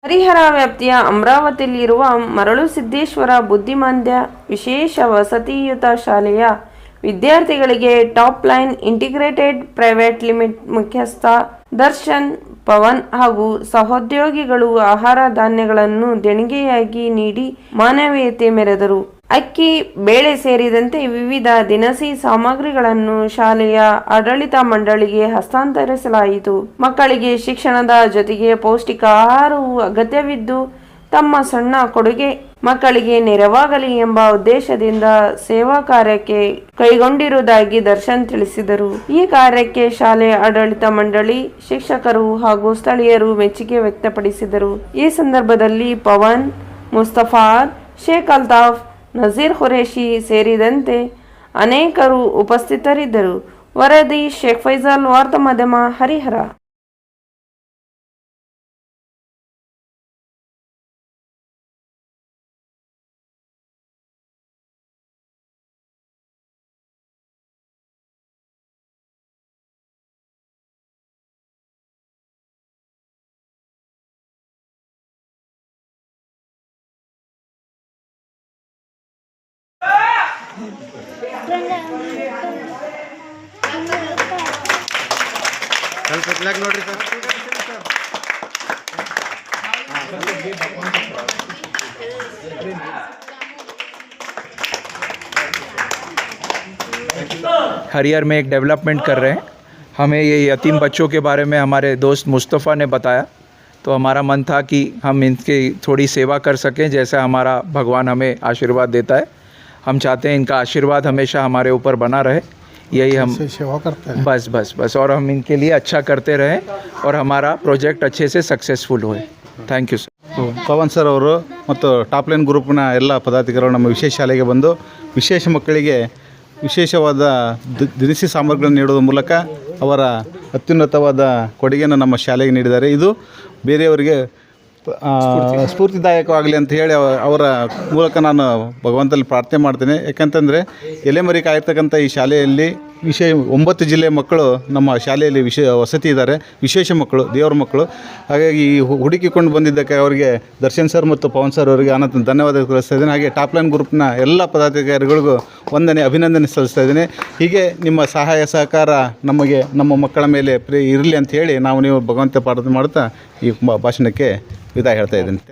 ಹರಿಹರ ವ್ಯಾಪ್ತಿಯ ಅಮರಾವತಿಯಲ್ಲಿರುವ ಮರಳು ಸಿದ್ದೇಶ್ವರ ಬುದ್ಧಿಮಾಂದ್ಯ ವಿಶೇಷ ವಸತಿಯುತ ಶಾಲೆಯ ವಿದ್ಯಾರ್ಥಿಗಳಿಗೆ top line integrated private limited ಮುಖ್ಯಸ್ಥ ದರ್ಶನ್ ಪವನ್ ಹಾಗೂ ಸಹೋದ್ಯೋಗಿಗಳು ಆಹಾರ ಧಾನ್ಯಗಳನ್ನು ದೇಣಿಗೆಯಾಗಿ ನೀಡಿ ಮಾನವೀಯತೆ ಮೆರೆದರು. ಅಕ್ಕಿ, ಬೇಳೆ ಸೇರಿದಂತೆ ವಿವಿಧ ದಿನಸಿ ಸಾಮಗ್ರಿಗಳನ್ನು ಶಾಲೆಯ ಆಡಳಿತ ಮಂಡಳಿಗೆ ಹಸ್ತಾಂತರಿಸಲಾಯಿತು. ಮಕ್ಕಳಿಗೆ ಶಿಕ್ಷಣದ ಜೊತೆಗೆ ಪೌಷ್ಟಿಕ ಆಹಾರವು ಅಗತ್ಯವಿದ್ದು ತಮ್ಮ ಸಣ್ಣ ಕೊಡುಗೆ ಮಕ್ಕಳಿಗೆ ನೆರವಾಗಲಿ ಎಂಬ ಉದ್ದೇಶದಿಂದ ಸೇವಾ ಕಾರ್ಯಕ್ಕೆ ಕೈಗೊಂಡಿರುವುದಾಗಿ ದರ್ಶನ್ ತಿಳಿಸಿದರು. ಈ ಕಾರ್ಯಕ್ಕೆ ಶಾಲೆ ಆಡಳಿತ ಮಂಡಳಿ, ಶಿಕ್ಷಕರು ಹಾಗೂ ಸ್ಥಳೀಯರು ಮೆಚ್ಚುಗೆ ವ್ಯಕ್ತಪಡಿಸಿದರು. ಈ ಸಂದರ್ಭದಲ್ಲಿ ಪವನ್, ಮುಸ್ತಫಾರ್, ಶೇಖ್ ಅಲ್ತಾಫ್, ನಜೀರ್ ಖುರೇಶಿ ಸೇರಿದಂತೆ ಅನೇಕರು ಉಪಸ್ಥಿತರಿದ್ದರು. ವರದಿ ಶೇಖ್ ಫೈಜಲ್, ವಾರ್ತಾ ಮಾಧ್ಯಮ, ಹರಿಹರ. ನೋಡ್ರಿ ಸರ್. हरिहर में एक डेवलपमेंट कर रहे हैं. हमें ये यतीम बच्चों के बारे में हमारे दोस्त मुस्तफ़ा ने बताया, तो हमारा मन था कि हम इनकी थोड़ी सेवा कर सकें जैसा हमारा भगवान हमें आशीर्वाद देता है. हम चाहते हैं इनका आशीर्वाद हमेशा हमारे ऊपर बना रहे. यही हम सेवा करते हैं. बस और हम इनके लिए अच्छा करते रहें और हमारा प्रोजेक्ट अच्छे से सक्सेसफुल होए. Thank you sir. Pavan sir ಅವರು ಮತ್ತು ಟಾಪ್ ಲೈನ್ ಗ್ರೂಪ್ನ ಎಲ್ಲ ಪದಾಧಿಕಾರಿಗಳು ನಮ್ಮ ವಿಶೇಷ ಶಾಲೆಗೆ ಬಂದು ವಿಶೇಷ ಮಕ್ಕಳಿಗೆ ವಿಶೇಷವಾದ ದಿನಸಿ ಸಾಮಗ್ರಿಗಳನ್ನು ನೀಡೋದ್ರ ಮೂಲಕ ಅವರ ಅತ್ಯುನ್ನತವಾದ ಕೊಡುಗೆಯನ್ನು ನಮ್ಮ ಶಾಲೆಗೆ ನೀಡಿದ್ದಾರೆ. ಇದು ಬೇರೆಯವರಿಗೆ ಸ್ಫೂರ್ತಿದಾಯಕವಾಗಲಿ ಅಂತ ಹೇಳಿ ಅವರ ಮೂಲಕ ನಾನು ಭಗವಂತನಲ್ಲಿ ಪ್ರಾರ್ಥನೆ ಮಾಡ್ತೇನೆ. ಯಾಕಂತಂದರೆ ಎಲೆಮರಿ ಕಾಯ್ತಕ್ಕಂಥ ಈ ಶಾಲೆಯಲ್ಲಿ 9 ಜಿಲ್ಲೆಯ ಮಕ್ಕಳು ನಮ್ಮ ಶಾಲೆಯಲ್ಲಿ ವಸತಿ ಇದ್ದಾರೆ. ವಿಶೇಷ ಮಕ್ಕಳು, ದೇವರ ಮಕ್ಕಳು. ಹಾಗಾಗಿ ಈ ಹುಡುಕಿಕೊಂಡು ಬಂದಿದ್ದಕ್ಕೆ ಅವರಿಗೆ ದರ್ಶನ್ ಸರ್ ಮತ್ತು ಪವನ್ ಸರ್ ಅವರಿಗೆ ಅನಂತ ಧನ್ಯವಾದ ತಿಳಿಸ್ತಾ ಇದ್ದೀನಿ. ಹಾಗೆ ಟಾಪ್ ಲೈನ್ ಗ್ರೂಪ್ನ ಎಲ್ಲ ಪದಾಧಿಕಾರಿಗಳಿಗೂ ಅಭಿನಂದನೆ ಸಲ್ಲಿಸ್ತಾ ಇದ್ದೀನಿ. ಹೀಗೆ ನಿಮ್ಮ ಸಹಾಯ ಸಹಕಾರ ನಮಗೆ ನಮ್ಮ ಮಕ್ಕಳ ಮೇಲೆ ಇರಲಿ ಅಂತ ಹೇಳಿ ನೀವು ಭಗವಂತ ಪ್ರಾರ್ಥನೆ ಮಾಡ್ತಾ ಈ ಭಾಷಣಕ್ಕೆ ವಿದಾಯ ಹೇಳ್ತಾ ಇದ್ದೀನಿ.